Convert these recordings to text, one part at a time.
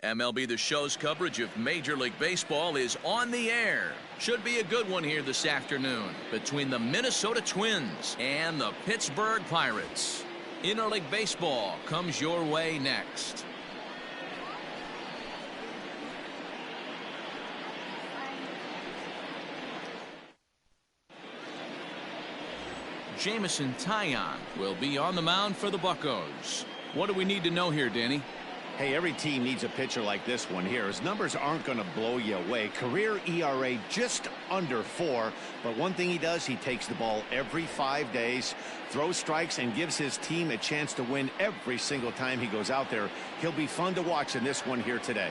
MLB The Show's coverage of Major League Baseball is on the air. Should be a good one here this afternoon between the Minnesota Twins and the Pittsburgh Pirates. Interleague Baseball comes your way next. Jameson Taillon will be on the mound for the Buccos. What do we need to know here, Danny? Hey, every team needs a pitcher like this one here. His numbers aren't going to blow you away. Career ERA just under 4. But one thing he does, he takes the ball every 5 days, throws strikes, and gives his team a chance to win every single time he goes out there. He'll be fun to watch in this one here today.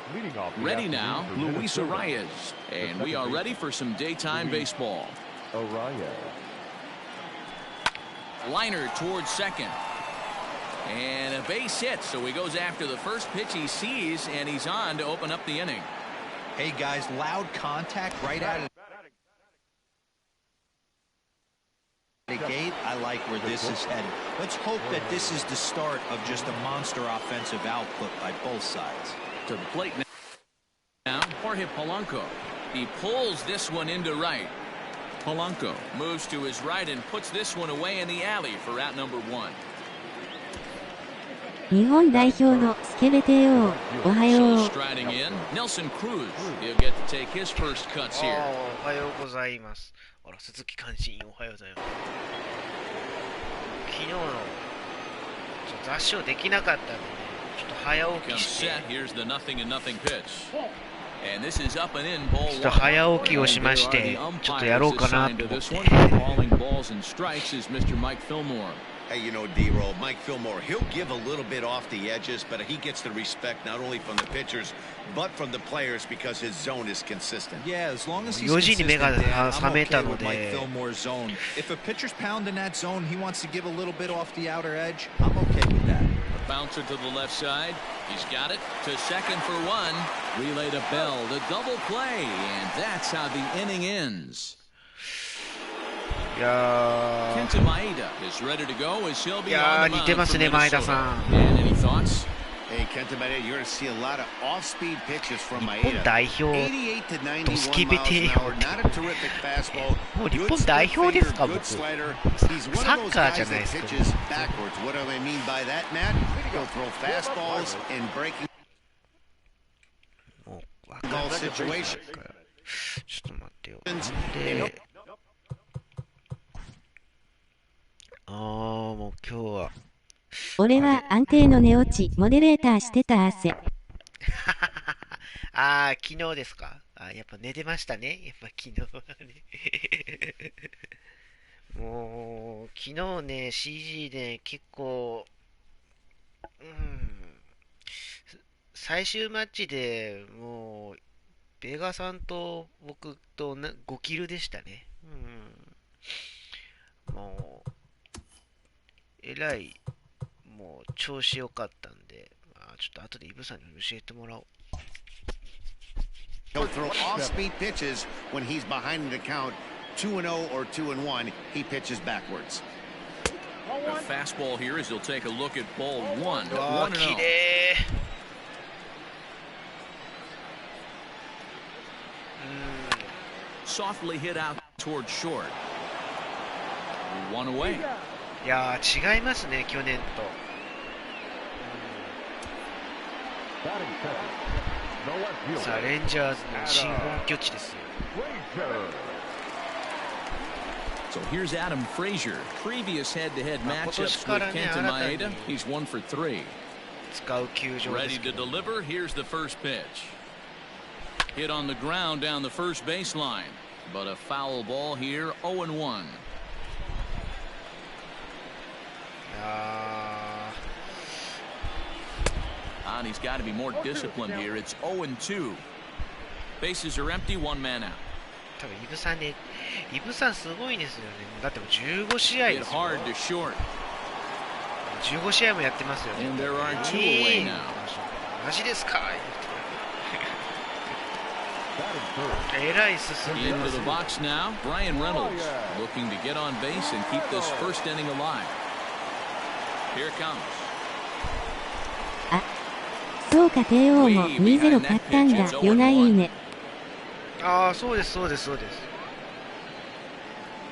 Ready now, Luis Arias. And we are ready for some daytime baseball. Arias. Liner towards second. And a base hit, so he goes after the first pitch he sees, and he's on to open up the inning. Hey, guys, loud contact right out of the gate. I like where this is headed. Let's hope that this is the start of just a monster offensive output by both sides. To the plate now, Jorge Polanco. He pulls this one into right. Polanco moves to his right and puts this one away in the alley for out number 1. 日本代表のスケベ帝王、おはよう。Striding in, Nelson Cruz. He'll get to take his first cuts here. おはようございます。あら、鈴木監視員おはようございます。昨日の雑誌をできなかったので、ちょっと早起きして。Here's the nothing and nothing pitch. And this is up and in ball ちょっと早起きをしまして、ちょっとやろうかなと思って。Calling balls and strikes is Mr. Mike Fillmore. Hey, you know, D-Roll, Mike Fillmore, he'll give a little bit off the edges, but he gets the respect not only from the pitchers, but from the players because his zone is consistent. Yeah, as long as he's consistent, I'm okay with Mike Fillmore's zone. If a pitcher's pounding that zone, he wants to give a little bit off the outer edge, I'm okay with that. A bouncer to the left side. He's got it to second for 1. Relay to Bell, the double play, and that's how the inning ends. Kenta Maeda is ready to go as he'll be on the mound for Minnesota. And any thoughts? Hey, Kenta Maeda, you're going to see a lot of off-speed pitches from Maeda. 88 to 91 miles an hour, not a terrific fastball. もう日本代表ですか、僕。サッカーじゃないですか。Backwards. What do I mean by that, Matt? He'll throw fastballs in breaking ball situation. ちょっと待ってよ。でもう今日は俺は安定の寝落ちモデレーターしてた汗昨日ですか。やっぱ寝てましたね。やっぱ昨日はねもう昨日ね CG で結構最終マッチでもうベガさんと僕と5キルでしたね。もうえらいもう調子良かったんで、ちょっと後でイブさんに教えてもらおう。He'll throw off-speed pitches when he's behind in the count 2-0 or 2-1. He pitches backwards. A fastball here as he'll take a look at ball 1. 綺麗。Softly hit out toward short. 1 away. いやー違いますね去年と。さあレンジャーズの新本拠地ですよ。So here's Adam Frazier. Previous head-to-head matchups with Kenta Maeda. He's 1 for 3. 使う球場です Ready to deliver. Here's the first pitch. Hit on the ground down the first baseline, but a foul ball here. 0-1. And he's got to be more disciplined here. It's 0-2. Bases are empty, 1 man out. 多分イブさんね、イブさんすごいですよね。だってもう15試合ですよ。Hard to short. 15試合もやってますよね。 And there are 2 away now. マジですか。えらい進んでます。 Into the box now. Brian Reynolds looking to get on base and keep this first inning alive. Here comes. そうか、帝王も 2-0 勝ったんだ。よないいね。ああ、そうです、そうです、そうです。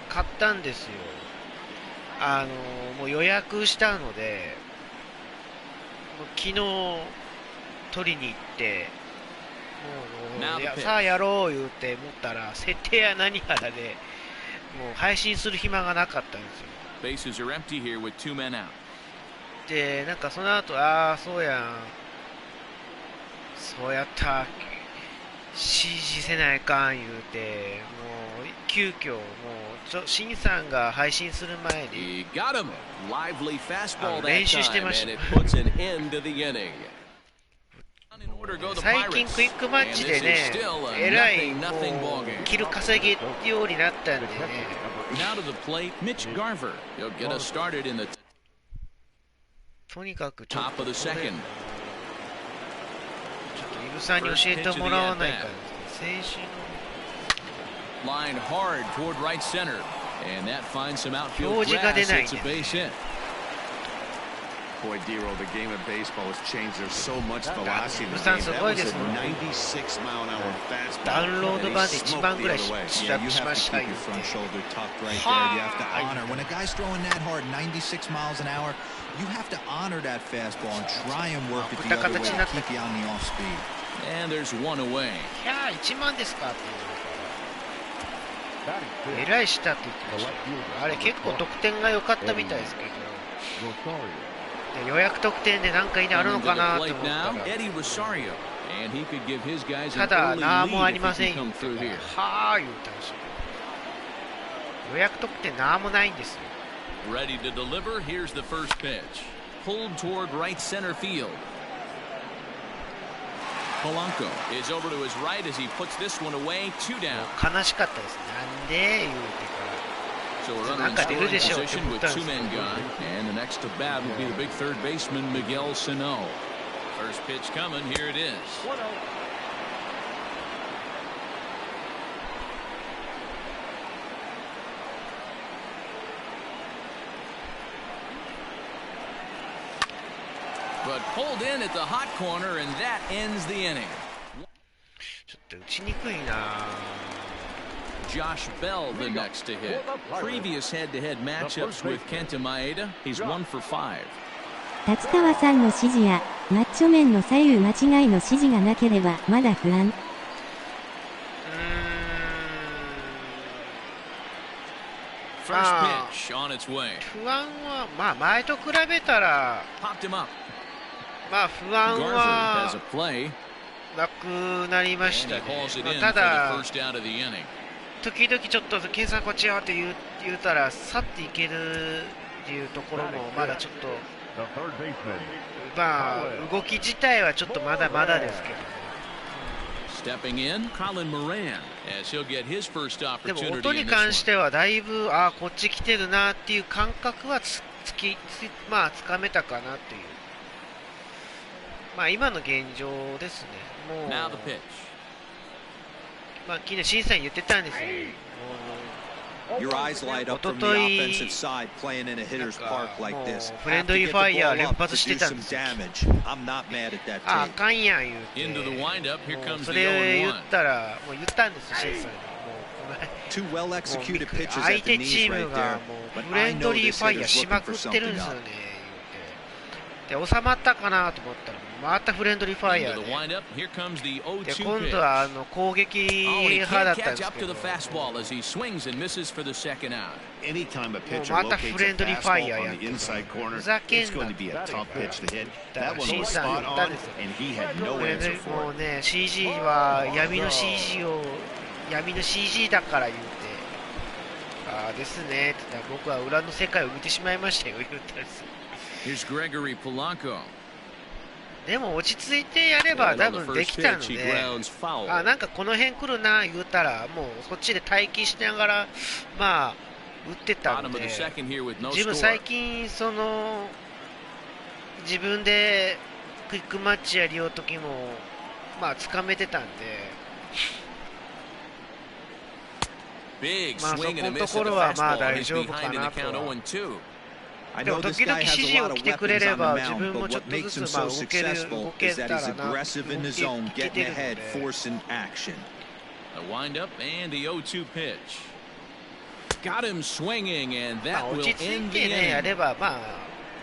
買ったんですよ。もう予約したので、もう昨日取りに行って、もうさあやろう言うて思ったら、設定や何やらで、もう配信する暇がなかったんですよ。で、なんかその後、ああ、そうやん。そうやった。指示せないかん言うて、もう急遽もうシンさんが配信する前に練習してました。最近クイックマッチでね、えらいもうキル稼げるようになったんでね。とにかくちょっとイブさんに教えてもらわないからですね。選手の表示が出ないんで、ね。Boy, Dero, the game of baseball has changed. There's so much velocity in the game. That was a 96-mile-an-hour fastball. ダウンロード版で一番ぐらいしましたよ。 front shoulder tucked right there. You have to honor when a guy's throwing that hard, 96 miles an hour. You have to honor that fastball and try and work it the other way to keep you on the off speed. And there's one away. いやー、1万ですかっていう。えらいしたって言ってました。あれ結構得点が良かったみたいですけど。予約特典で何かいいのあるのかなと思ったら、ただ何もありませんよって言ったら、はー言ったんですよ。予約特典何もないんですよ。Ready to deliver. Here's the first pitch. Pulled toward right center field. Polanco is over to his right as he puts this one away. 2 down. 悲しかったです。なんで言うてから。So a runner in scoring position with 2 men gone, and the next to bat will be the big third baseman Miguel Sano. First pitch coming, here it is. But pulled in at the hot corner, and that ends the inning. ちょっと打ちにくいな。Josh Bell the next to hit. Previous head-to-head matchups with Kenta Maeda, he's 1 for 5. 達川さんの指示やマッチョ面の左右間違いの指示がなければまだ不安。First pitch on its way. 不安はまあ前と比べたら Popped him up. まあ不安はなくなりましたね。ただ時々ちょっとケンさんこっちよって言うたら去っていけるっていうところもまだちょっとまあ動き自体はちょっとまだまだですけど。でも音に関してはだいぶこっち来てるなっていう感覚はまあつかめたかなっていうまあ今の現状ですね。もうまあ昨日審査員言ってたんですよ。Your eyes light up from the offensive side playing in a hitter's park like this. フレンドリーファイヤー連発してたんですよ。I'm not mad at that. あかんやん言ってそれ言ったらもう言ったんですよ審査員。相手チームがもうフレンドリーファイヤーしまくってるんですよね言って。で収まったかなと思ったらまたフレンドリーファイヤーで今度は攻撃派だったんですけどまたフレンドリーファイヤーやってふざけんなってだから審査に言ったんですよ。もうね CG は闇の CG だから言うてああですねって言ったら僕は裏の世界を見てしまいましたよ言ったんですよ。でも落ち着いてやれば多分できたのでなんかこの辺来るな言うたらもうそっちで待機しながらまあ打ってたので自分最近その自分でクイックマッチやりようときもまあつかめてたんでまあそこのところはまあ大丈夫かなとはでも時々指示を来てくれれば自分もちょっとずつ動けたらな、動けてるので。The windup and the 0-2 pitch. Got him swinging, and that will end the inning. やればまあ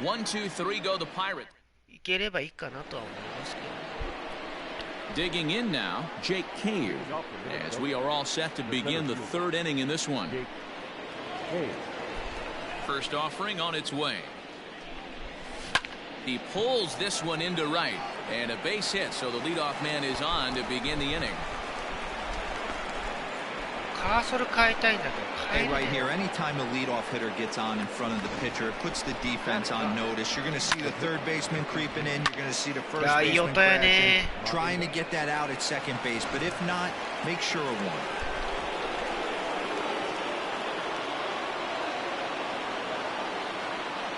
1-2-3 go the Pirates. いければいいかなとは思いますけど。Digging in now, Jake Cave, as we are all set to begin the third inning in this one. First offering on its way. He pulls this one into right, and a base hit, so the leadoff man is on to begin the inning. カーソル変えたいんだけど、変え Right here, anytime a leadoff hitter gets on in front of the pitcher, it puts the defense on notice. You're going to see the third baseman creeping in. You're going to see the first baseman crashing, trying to get that out at second base. But if not, make sure of one.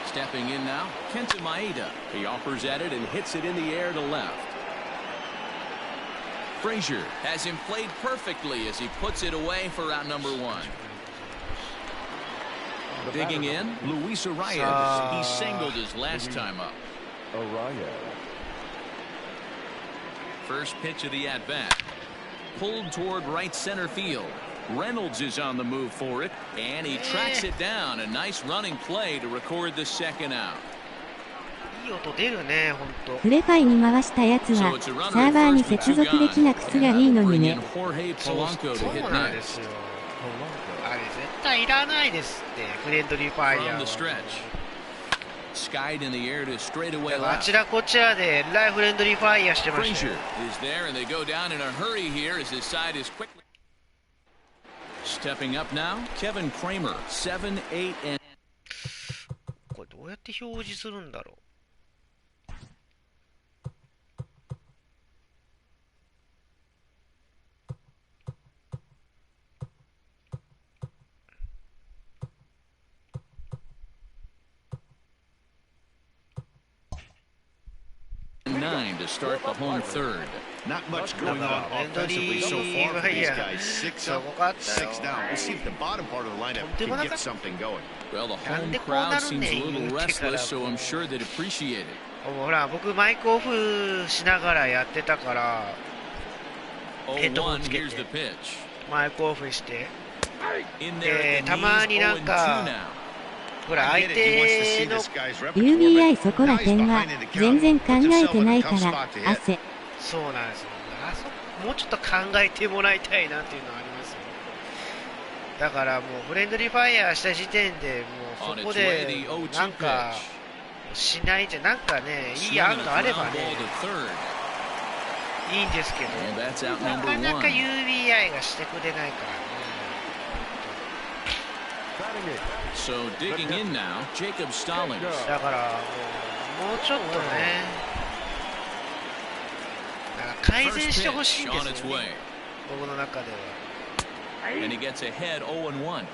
Stepping in now, Kenta Maeda. He offers at it and hits it in the air to left. Frazier has him played perfectly as he puts it away for out number one. Digging in, Luis Arias. He singled his last time up. First pitch of the at-bat. Pulled toward right center field. Reynolds is on the move for it, and he tracks it down. A nice running play to record the second out. いい音出るね、ほんと。プレファイに回したやつはサーバーに接続できなくすがいいのにね。そうなんですよ。あれ絶対いらないですって、フレンドリーファイヤー。あちらこちらでライフレンドリーファイヤーしてましたよ。Stepping up now, Kevin Kramer, 7, 8, and これどうやって表示するんだろう。9 to start the home third. Not much going on offensively so far for these guys. 6 up, 6 down. We'll see if the bottom part of the lineup can get something going. Well, the home crowd seems a little restless, so I'm sure they'd appreciate it. ほら、僕マイクオフしながらやってたから、ヘッドホンつけてマイクオフして、たまになんか。ほら相手の UBI そこら辺は全然考えてないから汗。そうなんですよ。もうちょっと考えてもらいたいなっていうのはありますよ。だからもうフレンドリーファイヤーした時点でもうそこでなんかしないじゃなんかねいい案があればねいいんですけどなかなか UBI がしてくれないからね。So digging in now, Jacob Stallings. だからもうちょっとね、なんか改善してほしいんですよね。僕の中では。And he gets ahead 0-1.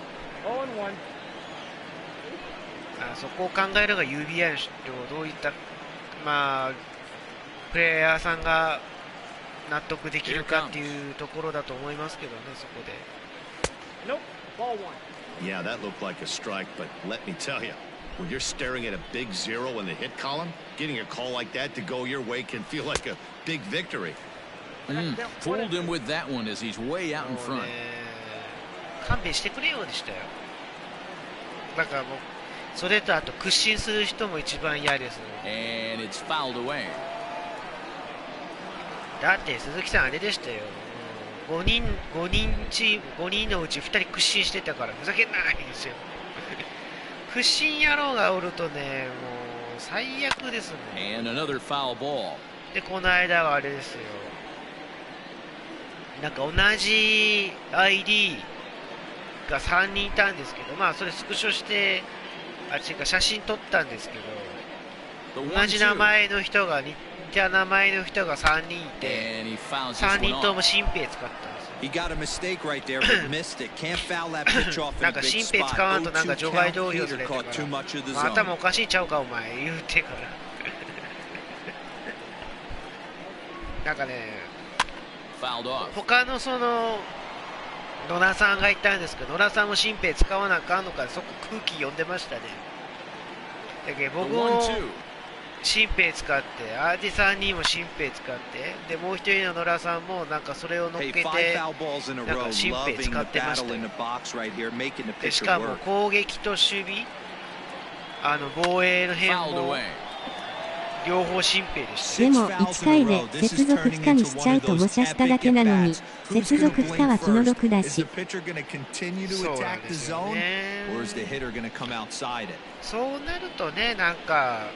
そこを考えるが UBI をどういったまあプレイヤーさんが納得できるかっていうところだと思いますけどね、そこで。Yeah, that looked like a strike, but let me tell you, when you're staring at a big 0 in the hit column, getting a call like that to go your way can feel like a big victory. Fooled him with that one as he's way out in front. 勘弁してくれようでしたよ。だからもうそれとあと屈伸する人も一番嫌です。And it's fouled away. だって鈴木さんあれでしたよ。5人のうち2人屈伸してたからふざけんないんですよ。屈伸野郎がおるとね、もう最悪ですね。And another foul ball. で、この間はあれですよ。なんか同じ ID が3人いたんですけど、まあそれスクショして、違う写真撮ったんですけど、同じ名前の人が似た名前の人が3人いて、3人とも新兵使ったんですよ。なんか新兵使わんとなんか除外同僚されてから、頭おかしいちゃうかお前言うてからなんかね、他のその野田さんがいたんですけど、野田さんも新兵使わなあかんのかそこ空気読んでましたね。だけど僕も新兵使って、アーティさんにも新兵使って、でもう一人の野良さんもなんかそれを乗っけて、なんか新兵使ってましたよ。でしかも攻撃と守備、防衛の辺も両方新兵でした。でも1回で接続不可にしちゃうと模写しただけなのに、接続不可は気の毒だし。そうなんですよね。そうなるとね、なんか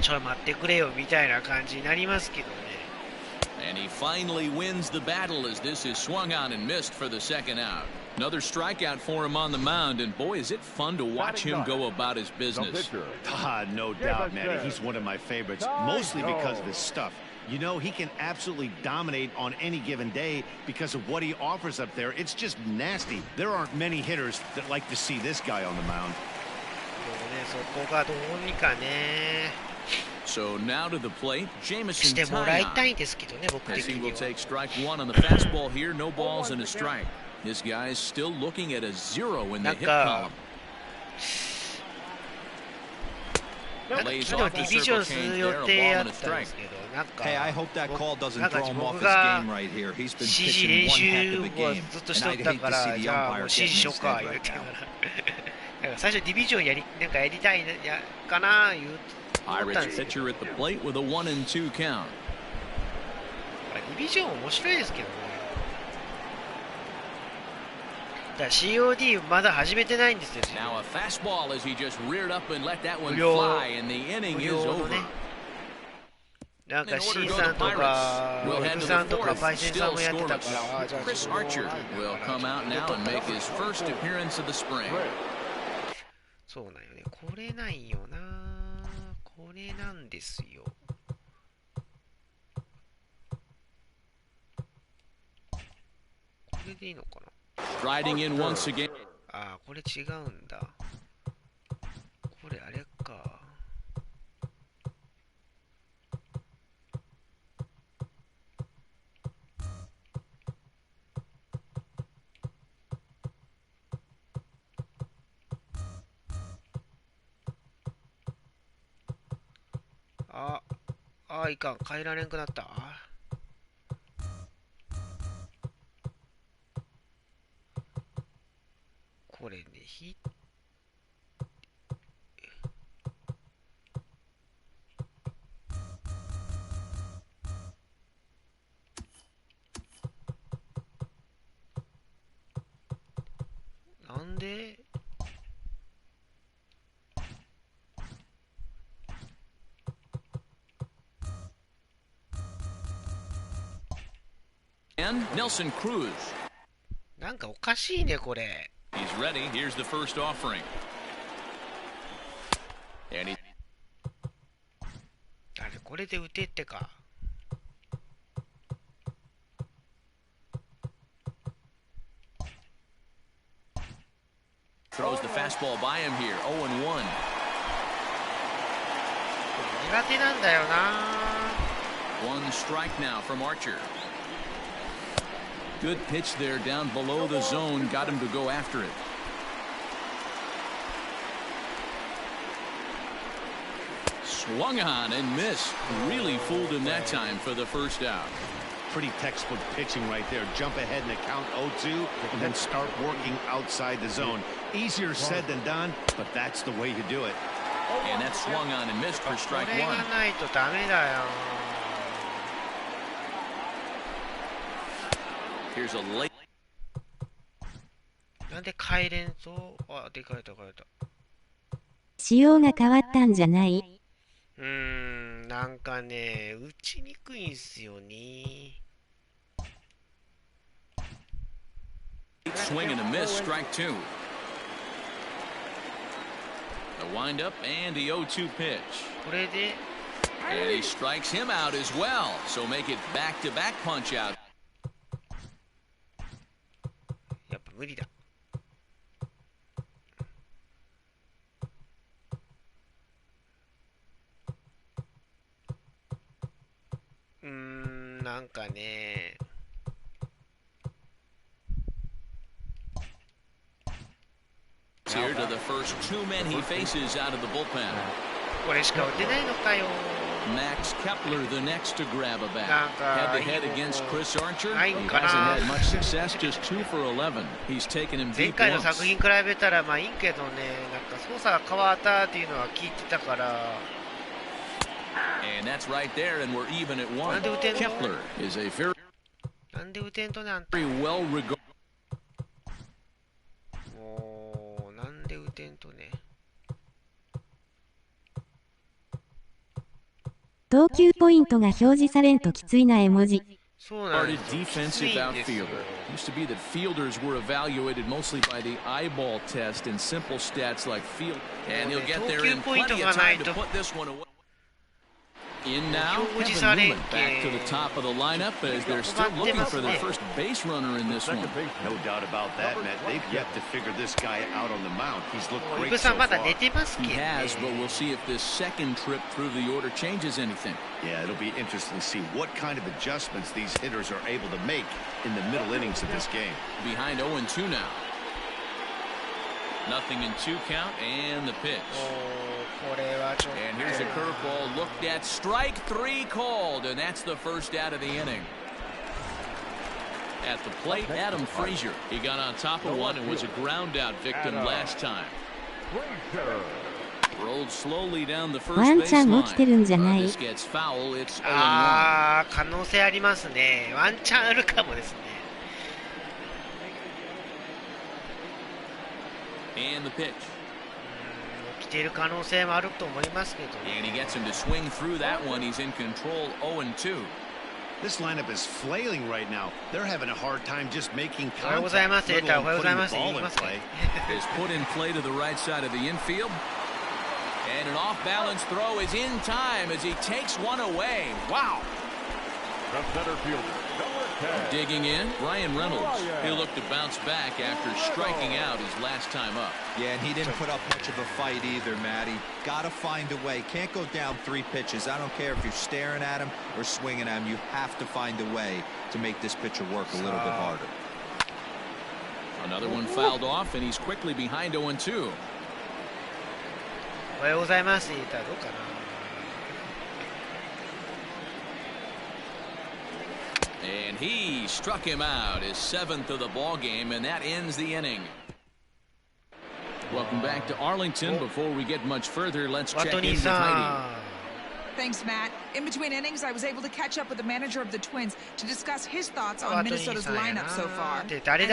ちょい待ってくれよみたいな感じになりますけどね。And he finally wins the battle as this is swung on and missed for the second out. Another strikeout for him on the mound, and boy, is it fun to watch him go about his business. No doubt, Matty. He's one of my favorites, mostly because of his stuff. You know, he can absolutely dominate on any given day because of what he offers up there. It's just nasty. There aren't many hitters that like to see this guy on the mound. そこがどうにかね。So now to the plate, し Jameson てもらい Tyon. たいんですけどね、僕 As 的 he に will は。 take strike one on the fastball here, no balls and a strike. This guy is still looking at a 0 in the hit column. なんか昨日ディビジョンする予定やったんですけど、なんか僕が指示練習をずっとしとったから、じゃあもう指示しようか言うてからなんか最初ディビジョンなんかやりたいかな言う思ったん Irish ですけど、 pitcher at the plate with a 1-2 count. ディビジョン面白いですけどね。だから COD まだ始めてないんですよ。 Now a fastball as he just reared up and let that one 無料 fly, and the inning 無 is 料の over. ね。なんか C さんとか F さんとかパイセンさんもやってたから、じゃあ Chris Archer will come out now and make his first appearance of the spring. そうなんよね。これなんよな。これなんですよ。これでいいのかな。 Striding in once again. ああ、これ違うんだ。これあれか。いかん。変えられんくなった。これね、なんでAnd Nelson Cruz. なんかおかしいね、これ。He's ready. Here's the first offering. And he あれ、これで打てってか。throws the fastball by him here. 0-1. 苦手なんだよな。One strike now from Archer. Good pitch there down below the zone. Got him to go after it. Swung on and missed. Really fooled him that time for the first out. Pretty textbook pitching right there. Jump ahead in the count 0-2 and then start working outside the zone. Easier said than done, but that's the way you do it. And that swung on and missed for strike これが one. ないとダメだよ。 Here's a late. なんで帰れんと。あ、でかいたかいた。仕様が変わったんじゃない？なんかね、打ちにくいんすよね。 Swing and a miss, strike two. The windup and the 0-2 pitch. これで And he strikes him out as well. So make it back-to-back punch out. やっぱ無理だ。なんかね。Here to the first two men he faces out of the bullpen. これしか打てないのかよ。 Max Kepler, the next to grab a bat. Head-to-head against Chris Archer. He hasn't had much success, just 2 for 11. He's taken him 前 deep 回の once. 作品比べたらまあいいけどね、なんか操作が変わったっていうのは聞いてたから。 And that's right there, and we're even at 1. Kepler is a very なんで打てんとね、あんた。 well regarded. もうなんで打てんとね。投球ポイントが表示されんときついな絵文字。そうなんで Started すよ。 defensive outfielder. Used to be that fielders were evaluated mostly by the eyeball test and simple stats like field. And he'll get there in plenty of time to put this one away. In now, Kevin Newman back to the top of the lineup as they're still looking for their first base runner in this one. No doubt about that, Matt. They've yet to figure this guy out on the mound. He's looked イ great ブさ so んまだ far. 寝てますけ He どね。 has, but we'll see if this second trip through the order changes anything. Yeah, it'll be interesting to see what kind of adjustments these hitters are able to make in the middle innings of this game. Behind 0-2 now. Nothing in 2 count, and the pitch. これはちょっと。 And here's a curveball looked at. Strike 3 called, and that's the first out of the inning. At the plate, Adam Frazier. He got on top of one and was a ground out victim last time. Rolled slowly down the first ワン base チャン起きてるんじゃな line. い？ This gets foul. It's 0-1. あー、可能性ありますね。ワンチャンあるかもですね。 And the pitch. 起きている可能性もあると思いますけど。 And he gets him to swing through that one. He's in control. 0-2. This lineup is flailing right now. They're having a hard time just making おはようございます。 contact, データお let はようござい alone ます。 putting 言 the い ball ま in すね。 play. Is put in play to the right side of the infield. And an off-balance throw is in time as he takes one away. Wow. The center fielder, number 10. Digging in, Ryan Reynolds. He'll look to bounce back after striking out his last time up. Yeah, and he didn't put up much of a fight either, Matty. Got to find a way. Can't go down 3 pitches. I don't care if you're staring at him or swinging at him. You have to find a way to make this pitcher work a little bit harder. Another one fouled off, and he's quickly behind 0-2. おはようございます。データどうかな。 And he struck him out, his 7th of the ball game, and that ends the inning. Welcome back to Arlington. Before we get much further, let's check in with Heidi. Thanks, Matt. In between innings, I was able to catch up with the manager of the Twins to discuss his thoughts on Minnesota's lineup so far. And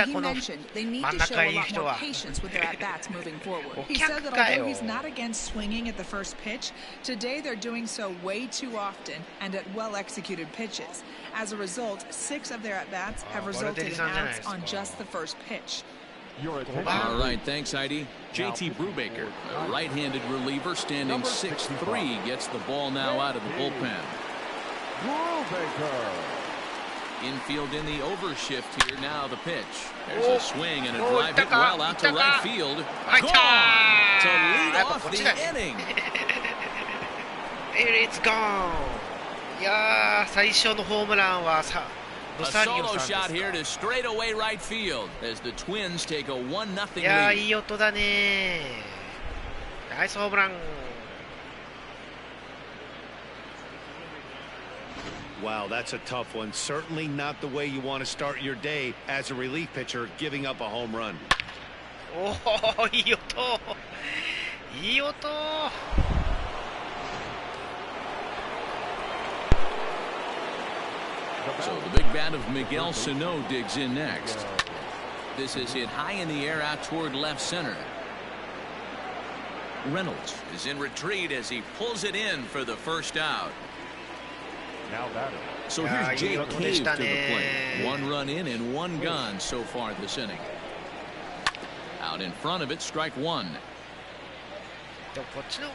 he mentioned they need to show a lot more patience with their at-bats moving forward. He said that although he's not against swinging at the first pitch, today they're doing so way too often and at well-executed pitches. As a result, 6 of their at-bats have resulted in outs on just the first pitch. All right, thanks, Heidi. JT Brubaker, a right-handed reliever standing 6'3", gets the ball now out of the bullpen. Infield in the overshift here. Now the pitch. There's a swing and a drive hit well out to right field. Gone to lead off the inning. It's gone. いやー、最初のホームランはさ。 A solo shot here to straightaway right field as the Twins take a 1-0 lead. いやー、いい音だね。ナイスホームラン。 Wow, that's a tough one. Certainly not the way you want to start your day as a relief pitcher, giving up a home run. おお、いい音。いい音。 So the big bat of Miguel Sano digs in next. This is hit high in the air out toward left center. Reynolds is in retreat as he pulls it in for the first out. Now batting. So here's Jake Cave to the plate. 1 run in and 1 gone so far this inning. Out in front of it, strike 1. でもこっちの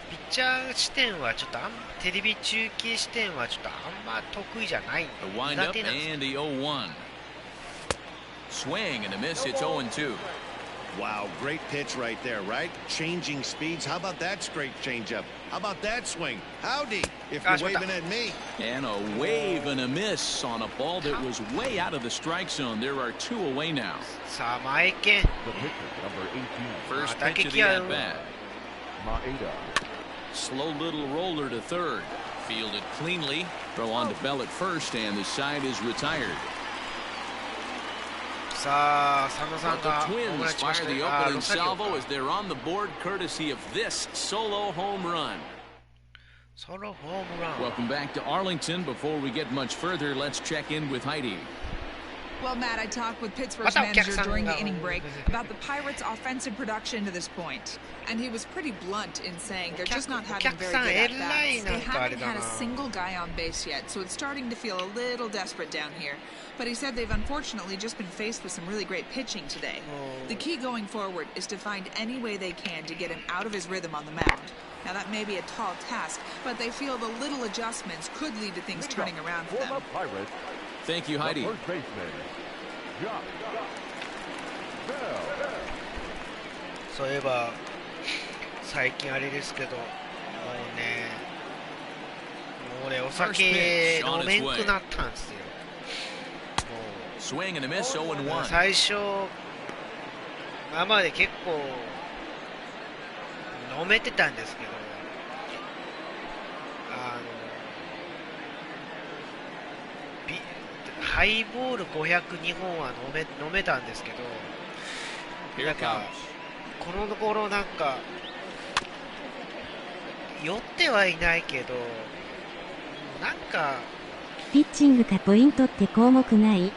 ピッチャー視点はちょっとテレビ中継視点はちょっとあんま得意じゃない。 The windup and the 0-1. Swing and a miss. It's 0-2. Wow, great pitch right there, right? Changing speeds. How about that straight changeup? How about that swing? Howdy, if you're waving at me. And a wave and a miss on a ball that was way out of the strike zone. There are 2 away now. The pitcher, number 18. First pitch of the at-bat. Slow little roller to third. Fielded cleanly. Throw on to Bell at first, and the side is retired. But the Twins fire the opening salvo as they're on the board courtesy of this solo home run. Welcome back to Arlington. Before we get much further, let's check in with Heidi. Well, Matt, I talked with Pittsburgh's manager during the inning break about the Pirates' offensive production to this point. And he was pretty blunt in saying they're just not having very good at-bats. They haven't had a single guy on base yet, so it's starting to feel a little desperate down here. But he said they've unfortunately just been faced with some really great pitching today. The key going forward is to find any way they can to get him out of his rhythm on the mound. Now, that may be a tall task, but they feel the little adjustments could lead to things turning around for them. Thank you, Heidi. So, いえば最近あれですけど、もうね、もう俺お酒飲めんくなったんですよ。Swing and a miss, 0-1. 最初、今まで結構飲めてたんですけど、ハイボール502本は飲めたんですけど、なんかこのところなんか酔ってはいないけど、なんかピッチングかポイントって項目ない？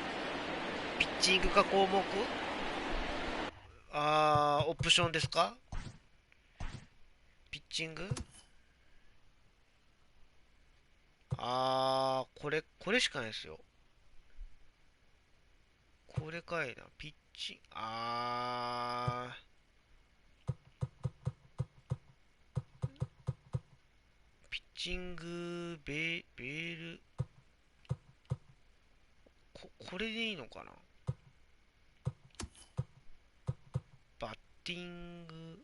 ピッチングか項目？オプションですか？ピッチング？これしかないですよ。これかいな。ピッチング、ピッチング、ベール、これでいいのかな。バッティング、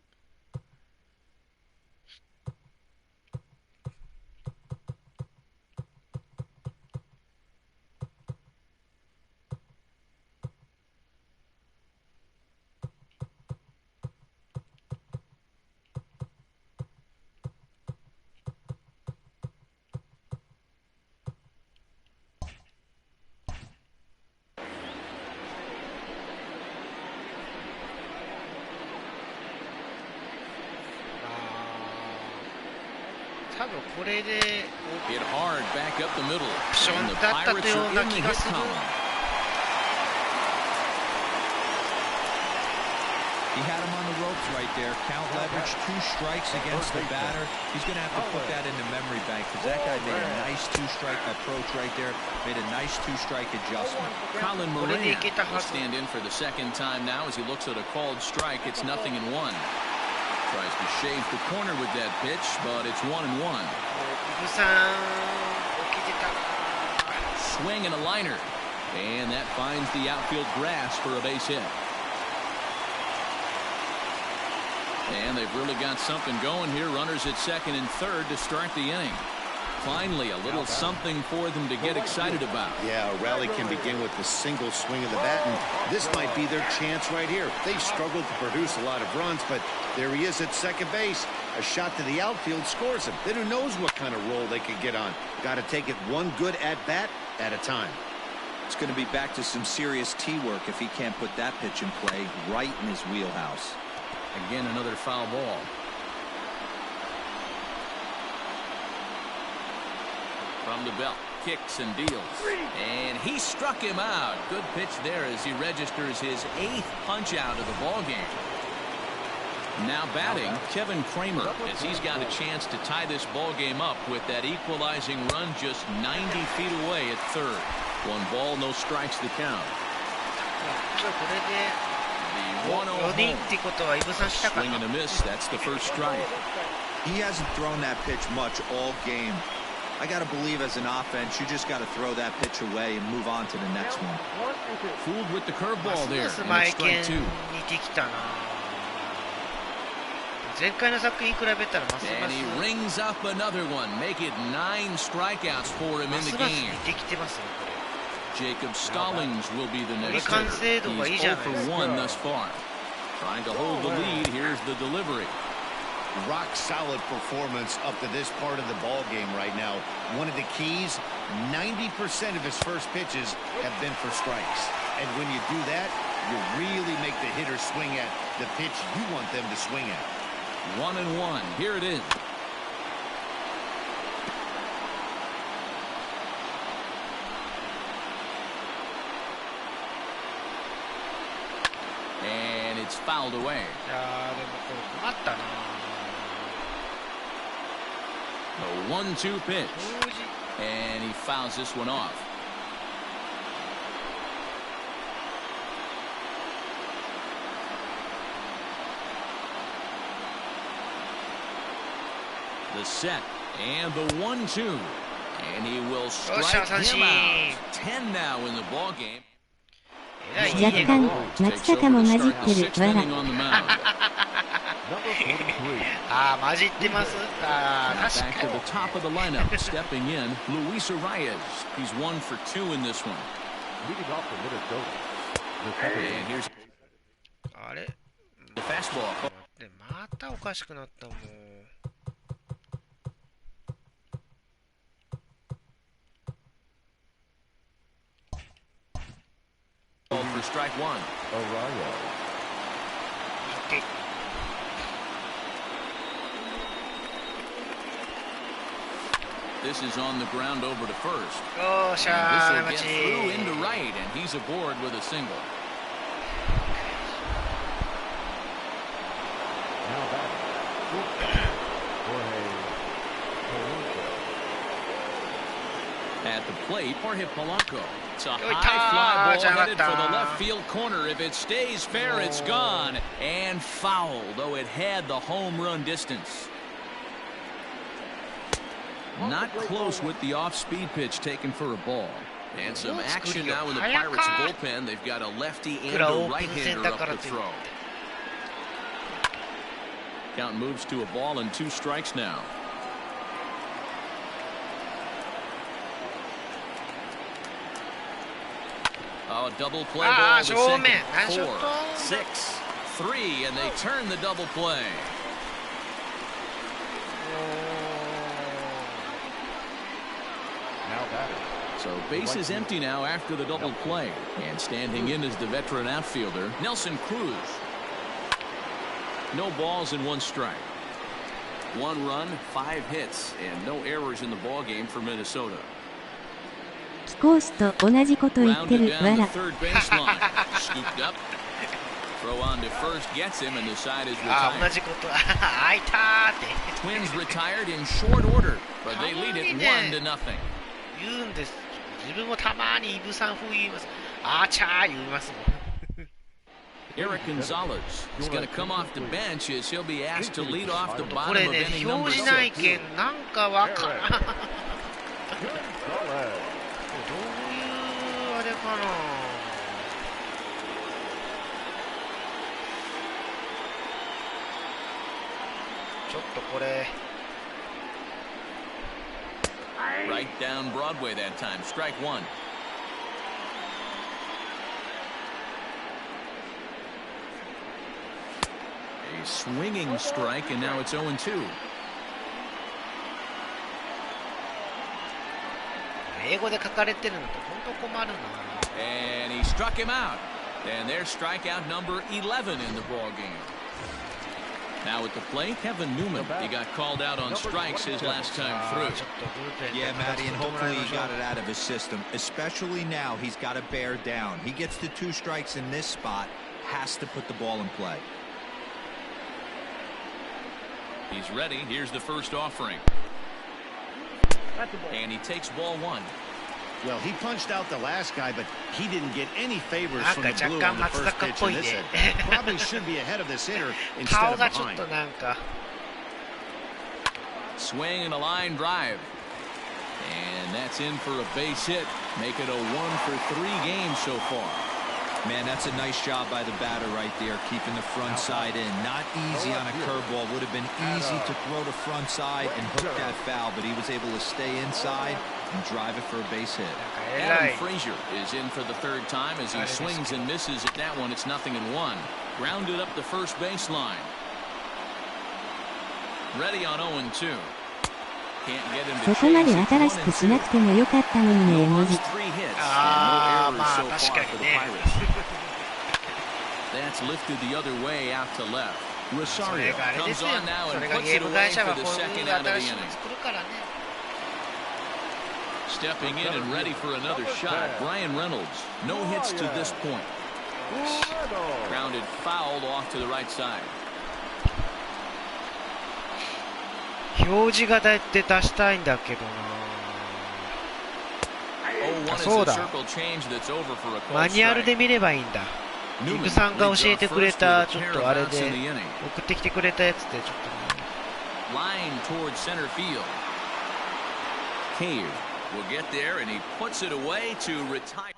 多分これでオプションだったというような気がする。He had him on the ropes right there. Count leverage, 2 strikes against the batter. He's going to have to put that in the memory bank because that guy made a nice 2-strike approach right there. Made a nice 2-strike adjustment. Colin Moran will stand in for the second time now as he looks at a called strike. It's 0-1. Tries to shave the corner with that pitch, but it's 1-1. Swing and a liner. And that finds the outfield grass for a base hit. And they've really got something going here. Runners at second and third to start the inning. Finally, a little something for them to get excited about. Yeah, a rally can begin with a single swing of the bat, and this might be their chance right here. They've struggled to produce a lot of runs, but there he is at second base. A shot to the outfield scores him. Then who knows what kind of roll they could get on. Got to take it one good at-bat at a time. It's going to be back to some serious tee work if he can't put that pitch in play right in his wheelhouse. Again, another foul ball. From the belt, kicks and deals. And he struck him out. Good pitch there as he registers his 8th punch out of the ball game. Now batting, Kevin Kramer, as he's got a chance to tie this ball game up with that equalizing run just 90 feet away at third. 1 ball, no strikes to count. The 1-0 swing and a miss. That's the first strike. He hasn't thrown that pitch much all game. I got to believe as an offense, you just got to throw that pitch away and move on to the next one. Fooled with the curveball there. And strike 2. てきたな。前回の作品比べたらますます And he rings up another one. Make it 9 strikeouts for him in the ますます game. 似てきてますね、これ。 Jacob Stallings will be the より next 完 hitter. 成度がいい He's じゃ 0 for ないですか。 1 thus far. Trying to hold the lead. Here's the delivery. Rock solid performance up to this part of the ball game right now. One of the keys, 90% of his first pitches have been for strikes. And when you do that, you really make the hitter swing at the pitch you want them to swing at. 1-1. Here it is. And it's fouled away. いやーでもこれ困ったな。 The 1-2 pitch. And he fouls this one off. The set and the 1-2. And he will strike him out. 10 now in the ball game. 若干松坂も混じってるわら。ああ混じってます。ああ確 Back か to に。 the top of the lineup, stepping in, Luis Arias. He's 1 for 2 in this one. And here's あれ the fastball. でまたおかしくなったもん。 For strike 1. Okay. This is on the ground over to first. よっし And ゃ this ー will get through into right, and he's aboard with a single. At the plate, Jorge Polanco. It's a high fly ball headed for the left field corner. If it stays fair, it's gone. And foul, though it had the home run distance. Not close with the off-speed pitch taken for a ball. And some action now in the Pirates bullpen. They've got a lefty and a right-hander up to throw. Count moves to a ball and 2 strikes now. Oh, double play ball to second. 4, 6, 3, and they turn the double play. So base is empty now after the double play. And standing in is the veteran outfielder, Nelson Cruz. No balls and 1 strike. 1 run, 5 hits, and no errors in the ball game for Minnesota. 貴公子と同じこと言ってるわら。 Third baseline. Scooped up. Throw on to first gets him, and the side is あ retired. 同じことあいたーって Twins retired in short order, but they lead it 1-0. 言うんです。自分もたまにイブさん風言います。あーちゃー言いますもん。 Eric Gonzalez is going to come off the bench as he'll be asked to lead off the こ bottom れ of ね inning number 表示ない 6. けんなんかわからん。どういうあれかな。ちょっとこれ Right down Broadway that time. Strike 1. A swinging strike, and now it's 0-2. 英語で書かれてるのと本当困るな。 And he struck him out. And there's strikeout number 11 in the ball game. Now at the plate, Kevin Newman. He got called out on strikes his last time through. Yeah, Matty, and hopefully he got it out of his system. Especially now, he's got to bear down. He gets the 2 strikes in this spot, has to put the ball in play. He's ready. Here's the first offering. And he takes ball 1. Well, he punched out the last guy, but he didn't get any favors from the blue on the first pitch in this hit. Probably should be ahead of this hitter instead 顔 of がちょっ behind. となんか Swing and a line drive. And that's in for a base hit. Make it a 1 for 3 games so far. Man, that's a nice job by the batter right there, keeping the front side in. Not easy on a curveball. Would have been easy to throw the front side and hook that foul, but he was able to stay inside and drive it for a base hit. Adam Frazier is in for the third time as he swings and misses at that one. It's 0-1. Grounded up the first baseline. Ready on 0-2. そこまで新しくしなくてもよかったのにね、絵文字。ああ、まあ確かにね。That's lifted the other way out to left. Rosario comes on now and それが puts ゲ it ーム away 会社 for は the こういう second out of the 新しい inning. の作るからね。Stepping in and ready for another shot, Brian Reynolds. No hits to this point. Grounded fouled off to the right side. 表示がだって出したいんだけどな。そうだ。マニュアルで見ればいいんだ。イブさんが教えてくれたちょっとあれで送ってきてくれたやつでちょっと。Line towards center field. Cave will get there and he puts it away to retire.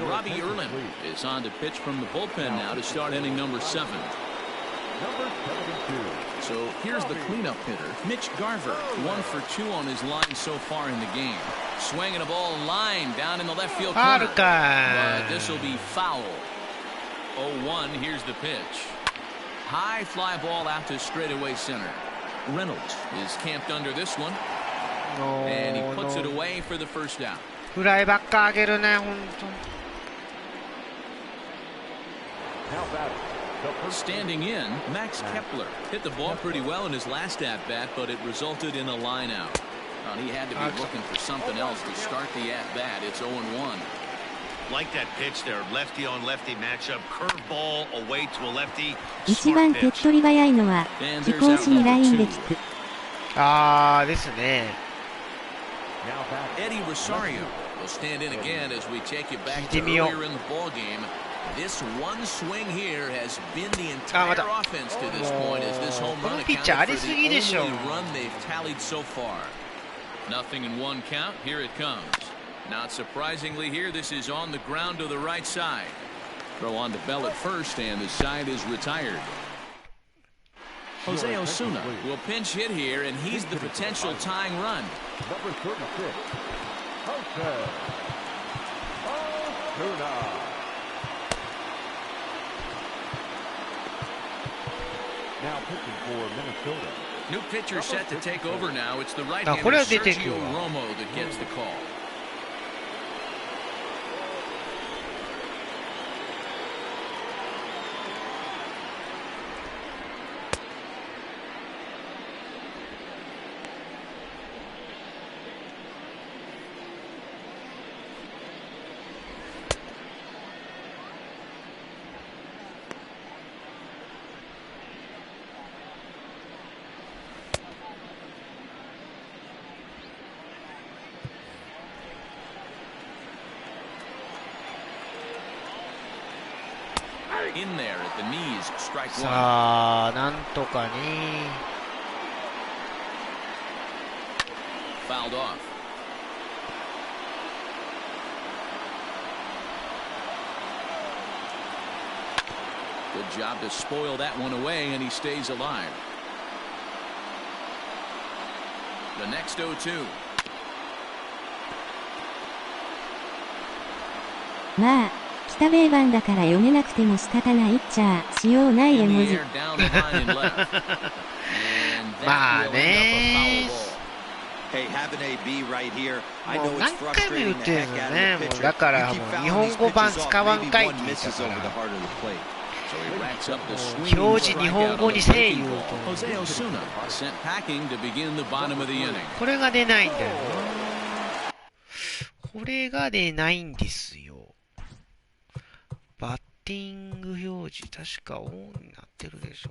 Robbie Erlin is on to pitch from the bullpen now to start inning number 7. So here's the cleanup hitter, Mitch Garver, 1 for 2 on his line so far in the game. Swinging a ball line down in the left field corner. But this will be foul. 0-1, here's the pitch. High fly ball out to straightaway center. Reynolds is camped under this one. And he puts it away for the first out. フライばっかあげるね、本当。Standing in, Max Kepler hit the ball pretty well in his last at-bat, but it resulted in a line out. He had to be looking for something else to start the at-bat. It's 0-1. Like that pitch there, lefty on lefty matchup, curveball away to a lefty. 一番手っ取り早いのは飛行士にラインで聞く。ああですね。Eddie Rosario will stand in again as we take you back to earlier in the ball game. This one swing here has been the entire offense to this point as this home run accounted for the only run they've tallied so far. 0-1 count. Here it comes. Not surprisingly here, this is on the ground to the right side. Throw on to Bell at first, and the side is retired. Jose Osuna will pinch hit here, and he's the potential tying run. Number 36, Jose Osuna. Now pitching for Minnesota. New pitcher set to take over now. It's the right-hander Sergio Romo that gets the call. In there at the knees, strike one. さあ、なんとかに。Fouled off. Good job to spoil that one away, and he stays alive. The next 0-2. まあ。北米版だから読めなくても仕方ないっちゃしようない絵文字。まあね。もう何回も言ってるのね。もうだからもう日本語版使わんかいって言ったから。表示日本語にせえ言うと。これが出ないんだよな。これが出ないんですよ。バッティング表示、確かオンになってるでしょ。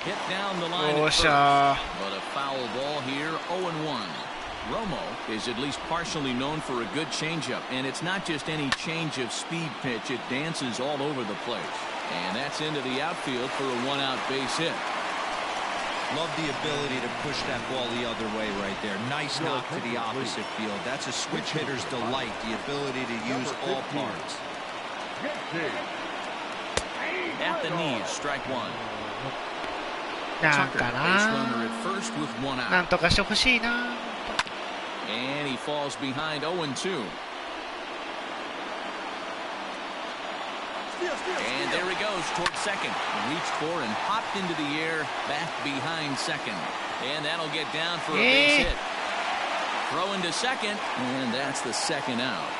Hit down the line at first, but a foul ball here, 0-1. Romo is at least partially known for a good changeup, and it's not just any change of speed pitch. It dances all over the place. And that's into the outfield for a one-out base hit. Love the ability to push that ball the other way right there. Nice knock to the opposite field. That's a switch hitter's delight, the ability to use all parts. At the knees, strike one. なんかな。なんとかしてほしいな。And he falls behind 0-2. And there he goes towards second. Reached for and popped into the air, back behind second. And that'll get down for a base hit. Throw into second, and that's the second out.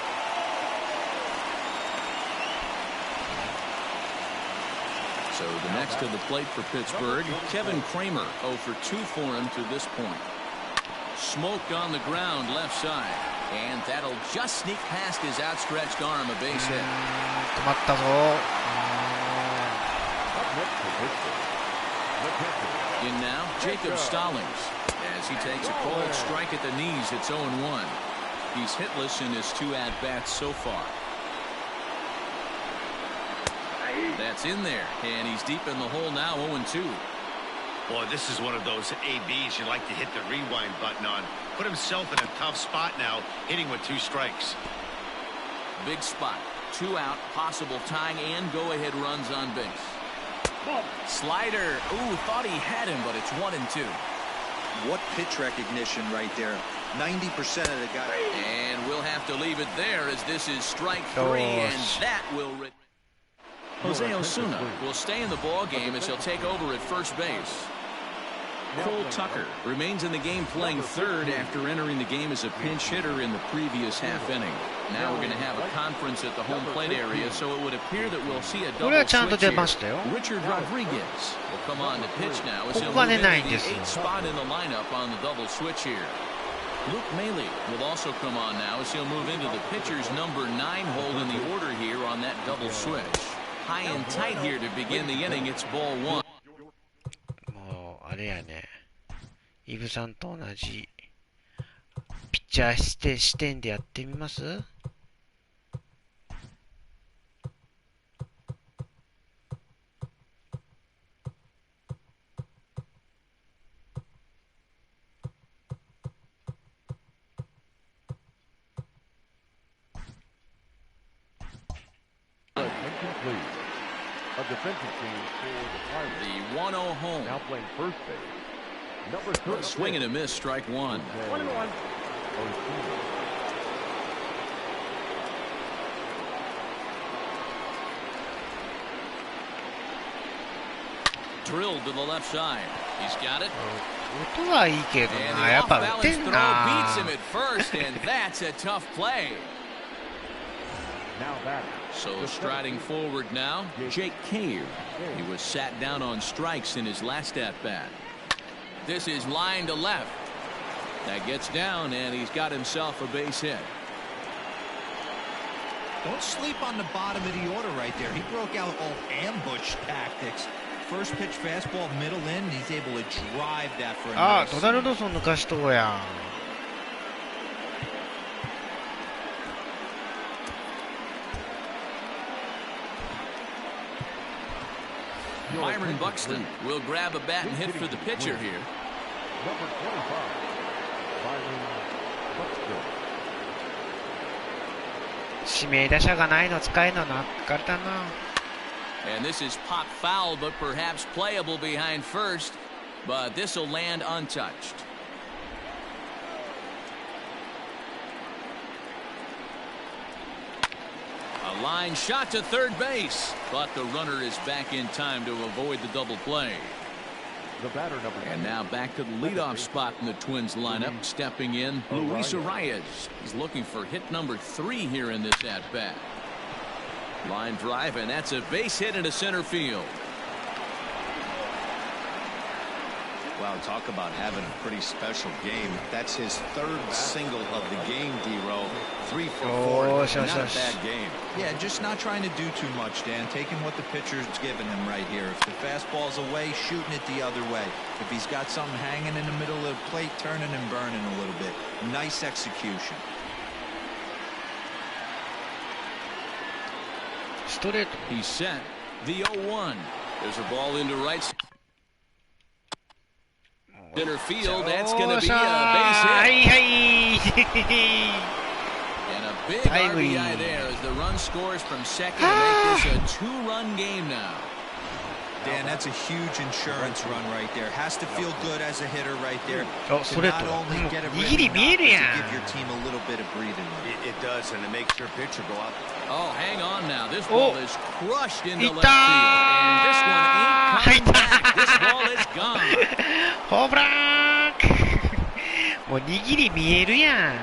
So the next to the plate for Pittsburgh, Kevin Kramer, 0 for 2 for him to this point. Smoked on the ground left side, and that'll just sneak past his outstretched arm, a base hit. 止まったぞ。In now, Jacob Stallings, as he takes a cold strike at the knees. It's 0-1. He's hitless in his 2 at-bats so far. That's in there, and he's deep in the hole now, 0-2. Boy, this is one of those ABs you like to hit the rewind button on. Put himself in a tough spot now, hitting with 2 strikes. Big spot, 2 out, possible tying and go-ahead runs on base. Slider, ooh, thought he had him, but it's 1-2. What pitch recognition right there. 90% of the guys. And we'll have to leave it there as this is strike 3, and that will... Jose Osuna will stay in the ball game as he'll take over at first base. Cole Tucker remains in the game playing third after entering the game as a pinch hitter in the previous half inning. Now we're going to have a conference at the home plate area, so it would appear that we'll see a double switch here. Richard Rodriguez will come on to pitch now as he'll move into the 8th spot in the lineup on the double switch here. Luke Maile will also come on now as he'll move into the pitcher's number 9 hole in the order here on that double switch. High and tight here to begin the inning. It's ball 1. もうあれやね。イブさんと同じピッチャー視点でやってみます？A defensive team for the 1-0 home. now playing first base. Number 30. Swing and a miss, strike 1. 21. Drilled to the left side. He's got it. 音はいいけどな、やっぱ打てんな。 beats him at first, and that's a tough play. Now back. So striding forward now, Jake Cave. He was sat down on strikes in his last at-bat. This is line to left. That gets down, and he's got himself a base hit. Don't sleep on the bottom of the order right there. He broke out all ambush tactics. First pitch fastball middle in, and he's able to drive that for a nice. ドナルドソン抜かしとうやん。Byron Buxton will grab a bat and hit for the pitcher here. Number 25. Byron Buxton. 指名打者がないの使えるのなかったな。And this is pop foul, but perhaps playable behind first. But this will land untouched. A line shot to third base, but the runner is back in time to avoid the double play. The batter number 2. And now back to the leadoff spot in the Twins lineup. Stepping in, Luis Arias. He's looking for hit number 3 here in this at-bat. Line drive, and that's a base hit into center field. Wow, talk about having a pretty special game. That's his third single of the game, D-Row. 3 for 4. Not a bad game. Yeah, just not trying to do too much, Dan. Taking what the pitcher's giving him right here. If the fastball's away, shooting it the other way. If he's got something hanging in the middle of the plate, turning and burning a little bit. Nice execution. Straight. He's set. The 0-1. There's a ball into right center field. That's going to be a base hit. And a big RBI there as the run scores from second to make this a 2-run game now. Dan, that's a huge insurance run right there. Has to feel good as a hitter right there. To not only get a written knock, to give your team a little bit of breathing room. It does, and it makes your pitcher go up. Oh, hang on now. This ball is crushed into left field. And this one ain't coming back. This ball is gone. ホームランもう握り見えるやん。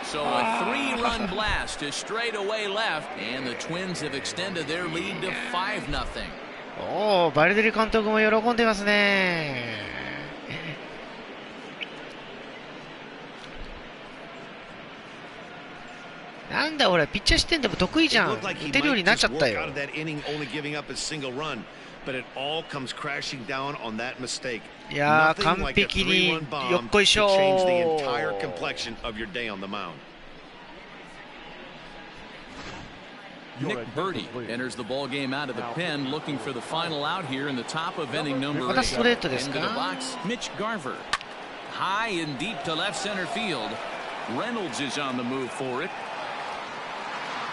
So a 3-run blast to straightaway left, and the Twins have extended their lead to 5-0. おお、バルデリ監督も喜んでますね。なんだ俺、ピッチャー視点でも得意じゃん。打てるようになっちゃったよ。いやー、完璧によっこいしょー。Nick Birdie enters the ball game out of the pen, looking for the final out here in the top of inning number 8. またストレートですか。 Into the box, Mitch Garver. High and deep to left center field. Reynolds is on the move for it.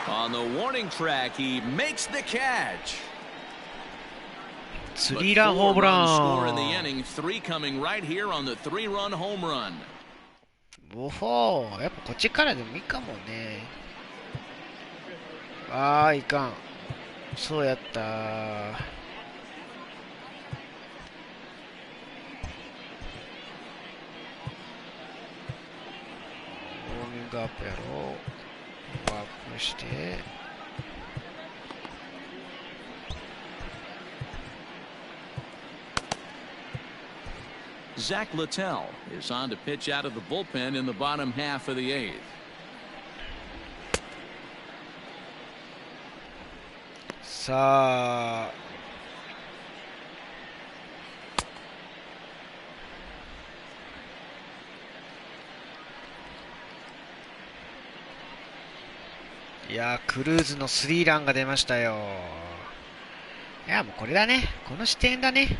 On the warning track, he makes the catch. スリーランホームラン。Score in the inning, 3 coming right here on the 3-run home run. おほー、やっぱこっちからでもいいかもね。あー、いかん。そうやった。ウォーミングアップやろう。ワープして。Zach Littell is on to pitch out of the bullpen in the bottom half of the 8th. さあ。いやー、クルーズのスリーランが出ましたよ。いや、もうこれだね。この視点だね。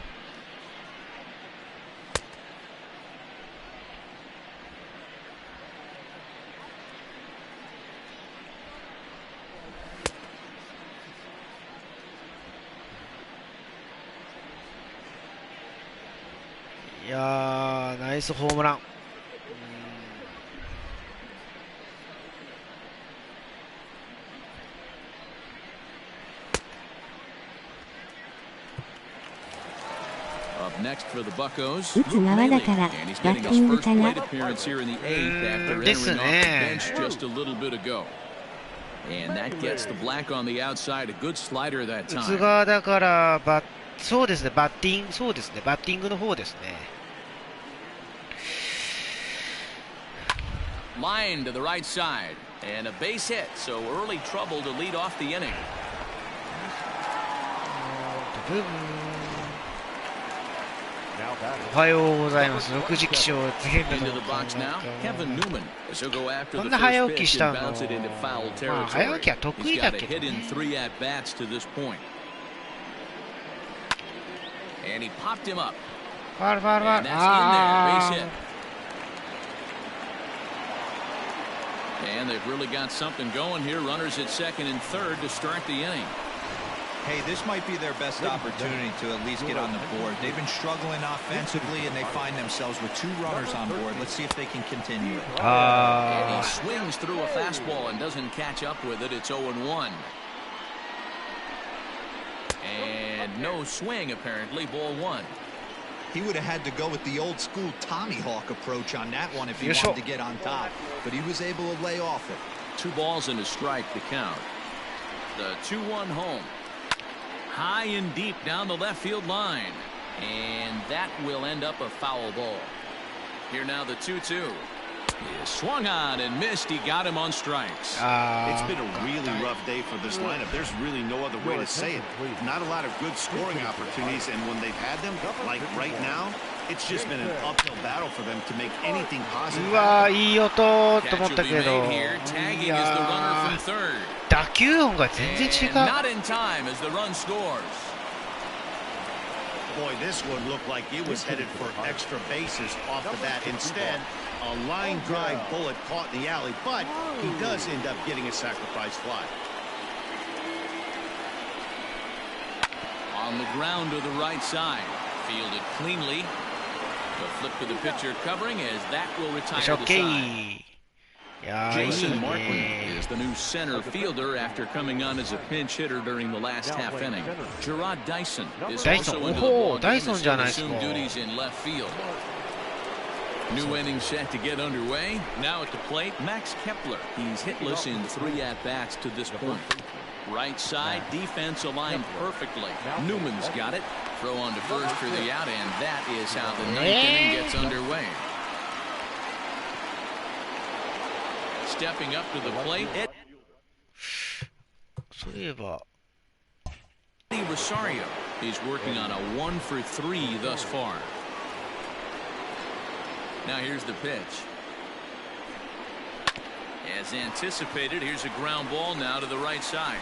いやー、ナイスホームラン。Next for the Buccos. 打つ側だからバッティングかな。ですね。Just a little bit ago. And that gets the black on the outside. A good slider that time. 打つ側だからそうですね。バッティングそうですね。バッティングの方ですね。Line to the right side and a base hit. So early trouble to lead off the inning. おはようございます。6時起床全部のこんな早起きしたの。まあ早起きは得意だけど、ね。ファールファールファール。And they've really got something going here. Runners at second and third to start the inning. Hey, this might be their best opportunity to at least get on the board. They've been struggling offensively, and they find themselves with 2 runners on board. Let's see if they can continue it. And he swings through a fastball and doesn't catch up with it. It's 0-1. And no swing, apparently. Ball 1. He would have had to go with the old-school Tommy Hawk approach on that one if he wanted to get on top. But he was able to lay off it. 2 balls and a strike to count. The 2-1 home. High and deep down the left field line. And that will end up a foul ball. Here now the 2-2. He swung on and missed. He got him on strikes. It's been a really rough day for this lineup. There's really no other way to say it. Not a lot of good scoring opportunities, and when they've had them, like right now, it's just been an uphill battle for them to make anything positive. うわー、いい音と思ったけど、いや打球音が全然違う。Not in time as the run scores. Boy, this one looked like it was headed for extra bases off the bat. Instead, a line drive bullet caught in the alley, but he does end up getting a sacrifice fly. On the ground to the right side. Fielded cleanly. The flip to the pitcher covering as that will retire the side. Jason Martin is the new center fielder after coming on as a pinch hitter during the last half inning. Gerard Dyson is also into the ballgame and assumed duties in left field. New inning set to get underway. Now at the plate, Max Kepler. He's hitless in 3 at-bats to this point. Right side, defense aligned perfectly. Newman's got it. Throw on to first for the out, and that is how the 9th inning gets underway. Stepping up to the plate. Rosario is working on a 1 for 3 thus far. Now here's the pitch. As anticipated, here's a ground ball now to the right side.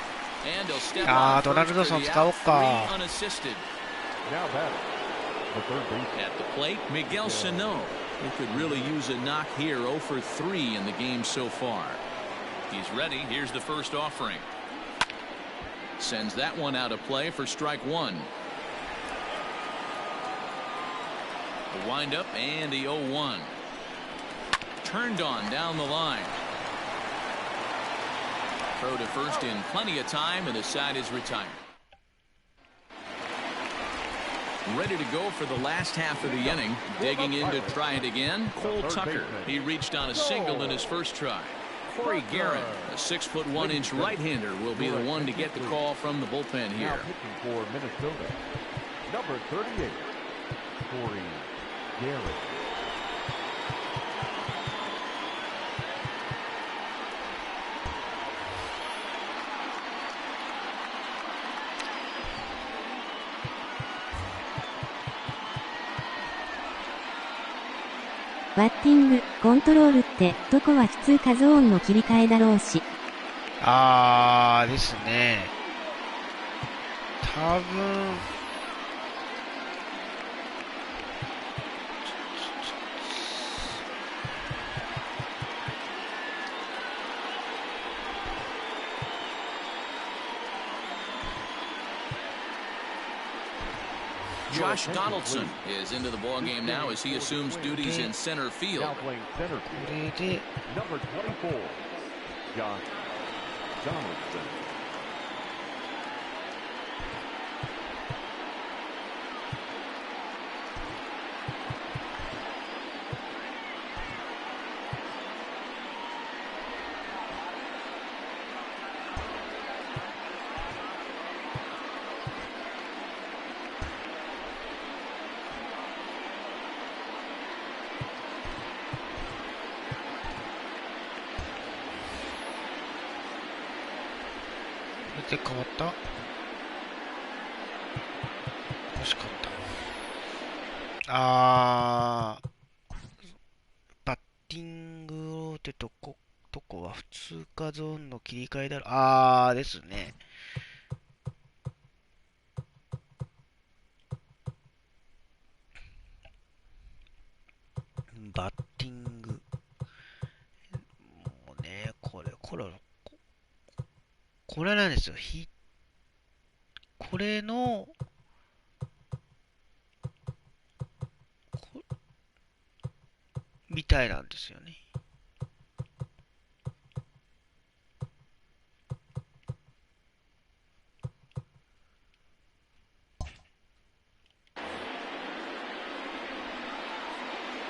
And he'll step on first for the out, 3 unassisted. At the plate, Miguel Sano. He could really use a knock here. 0 for 3 in the game so far. He's ready. Here's the first offering. Sends that one out of play for strike 1. The windup and the 0-1. Turned on down the line. Throw to first in plenty of time, and the side is retired. Ready to go for the last half of the inning. Digging in to try it again, Cole Tucker. He reached on a single in his first try. Corey Guerin, a 6'1" right-hander, will be the one to get the call from the bullpen here. For Minnesota, number 38, Corey Guerin.「バッティング、コントロールってどこは普通かゾーンの切り替えだろうし」ですね。多分Josh Donaldson is into the ballgame now as he assumes duties in center field. Now playing center field, number 24, Josh Donaldson.変わった。惜しかった。バッティングってどこは普通かゾーンの切り替えだろう。ですね。バッティング。もうね、これなんですよ。これのみたいなんですよね。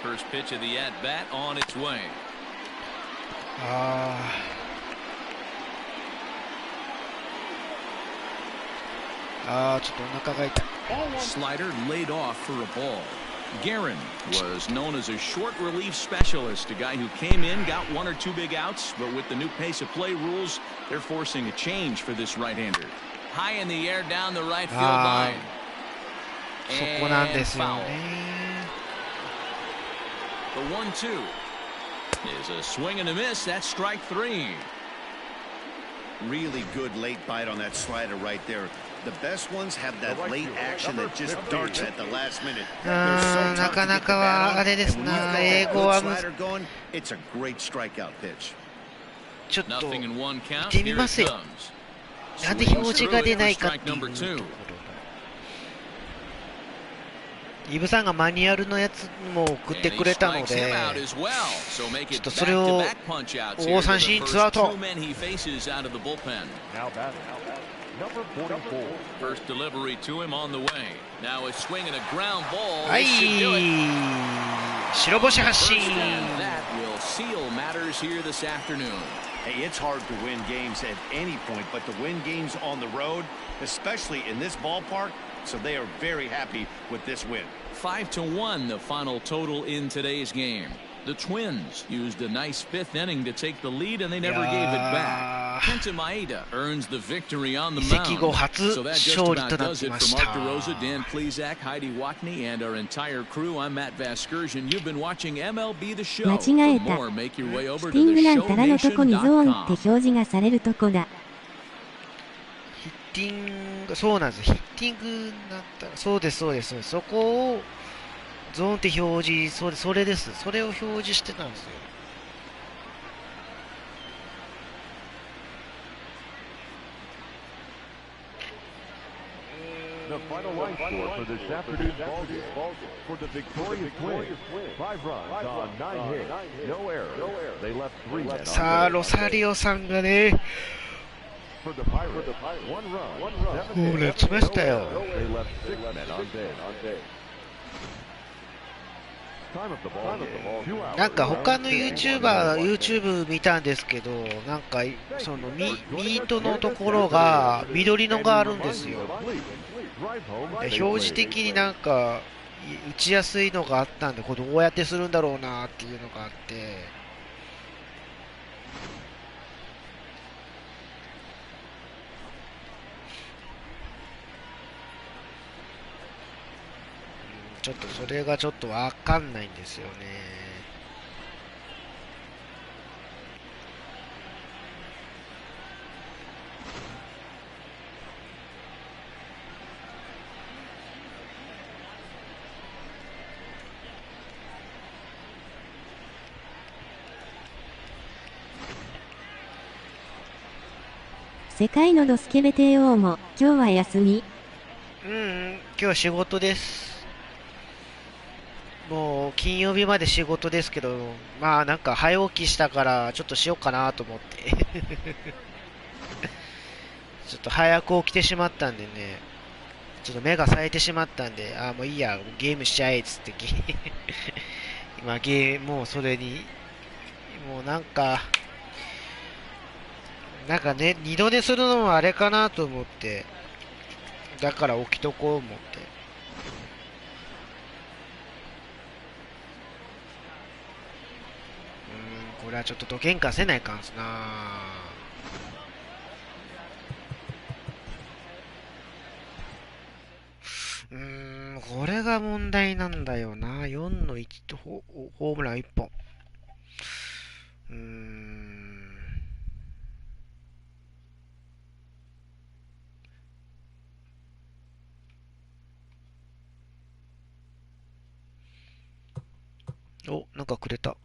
First pitch of the at-bat on its way. ああ、ちょっとお腹が痛い。Slider laid off for a ball. Guerin was known as a short relief specialist, a guy who came in, got one or two big outs, but with the new pace of play rules, they're forcing a change for this right-hander. High in the air down the right field line. そこなんですよね。The 1-2 is a swing and a miss. That's strike 3. Really good late bite on that slider right there. The best ones have that late action that just darts at the last minute. なかなかはあれですな。英語はIt's a great strikeout pitch. ちょっと見てみますよ。なんで表示が出ないかっていうところ。イブさんがマニュアルのやつも送ってくれたので、ちょっとそれを大三振ツーアウト。First delivery to him on the way. Now a swing and a ground ball. はい、白星発進。That will seal matters here this afternoon. Hey, it's hard to win games at any point, but to win games on the road, especially in this ballpark, so they are very happy with this win. 5-1, the final total in today's game. The Twins used a nice fifth inning to take the lead, and they never gave it back. Kenta Maeda earns the victory on the mound. So that just about does it for Mark DeRosa, Dan Plesac, Heidi Watney, and our entire crew. I'm Matt Vasgersian. You've been watching MLB The Show. For more, make your way over to theshownation.com. ヒッティング、そうなんです。ヒッティングになったら、そうです、そうです。そこをゾーンって表示、それです。それを表示してたんですよ。The final line score for this afternoon's ball game. For the victorious Twins, 5 runs on 9 hits, no errors. They left 3 men on base. さあ、ロサリオさんがね、For the Pirates, 1 run, 7 hits, 打ちましたよ。 they left 6 men on base. Time of the ball game, 2 hours. なんか他の YouTube 見たんですけど、なんかそのミートのところが緑のがあるんですよ。表示的になんか打ちやすいのがあったんで、これどうやってするんだろうなっていうのがあって、ちょっとそれがちょっとわかんないんですよね。世界のドスケベ帝王も今日は休み。今日仕事です。もう金曜日まで仕事ですけど、まあなんか早起きしたからちょっとしようかなと思ってちょっと早く起きてしまったんでね、ちょっと目が冴えてしまったんで、もういいや、ゲームしちゃえっつって今もうそれにもうなんかね、二度寝するのもあれかなと思って、だから起きとこう思って。これはちょっとどけんかせないかんすな。これが問題なんだよな。4の1とホームラン1本。お、なんかくれた。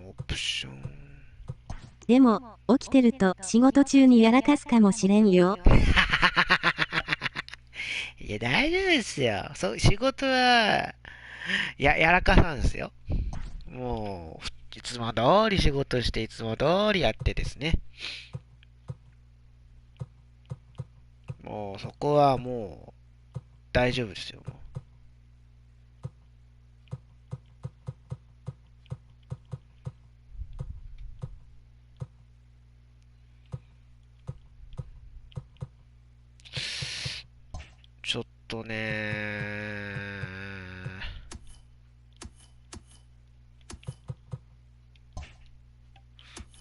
オプション。でも、起きてると仕事中にやらかすかもしれんよ。いや、大丈夫ですよ。仕事は、やらかさんですよ。もう、いつも通り仕事して、いつも通りやってですね。もう、そこはもう、大丈夫ですよ。とね、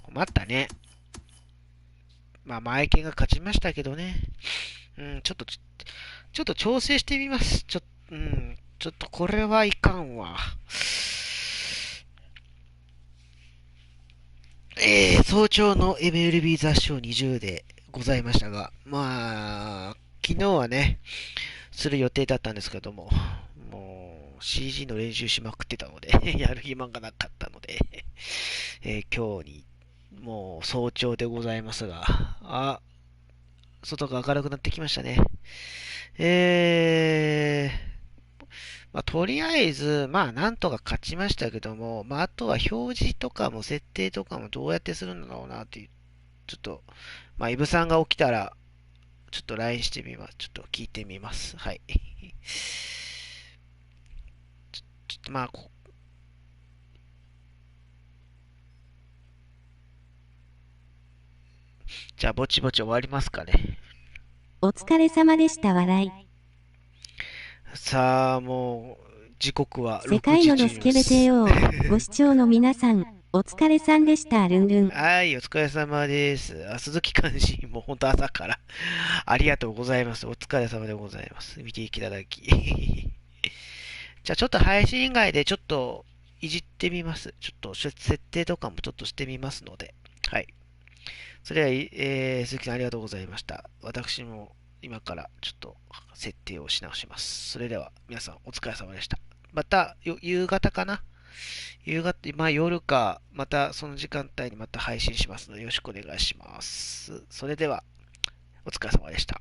困ったね。まあ、前剣が勝ちましたけどね。ちょっと調整してみます。ちょっとこれはいかんわ。早朝の MLB 雑誌20でございましたが、まあ、昨日はね、する予定だったんですけども、もう CG の練習しまくってたので、やる暇がなかったので、今日に、もう早朝でございますが、外が明るくなってきましたね。まあ、とりあえず、まあ、なんとか勝ちましたけども、まあ、あとは表示とかも設定とかもどうやってするんだろうなっていう、ちょっと、まあ、イブさんが起きたら、ちょっと LINE してみます。ちょっと聞いてみます。はい。ちょっとまあ、じゃあ、ぼちぼち終わりますかね。お疲れ様でした、笑い。さあ、もう、時刻は6時世界のロスケベ帝王、ご視聴の皆さん、お疲れさんでした、ルンルン。はい、お疲れ様です。鈴木監視、もうほんと朝からありがとうございます。お疲れ様でございます。見ていただき。じゃあちょっと配信以外でちょっといじってみます。ちょっと設定とかもちょっとしてみますので。はい。それでは、鈴木さんありがとうございました。私も今からちょっと設定をし直します。それでは皆さんお疲れ様でした。また夕方かな、夕方、まあ夜か、またその時間帯にまた配信しますのでよろしくお願いします。それではお疲れ様でした。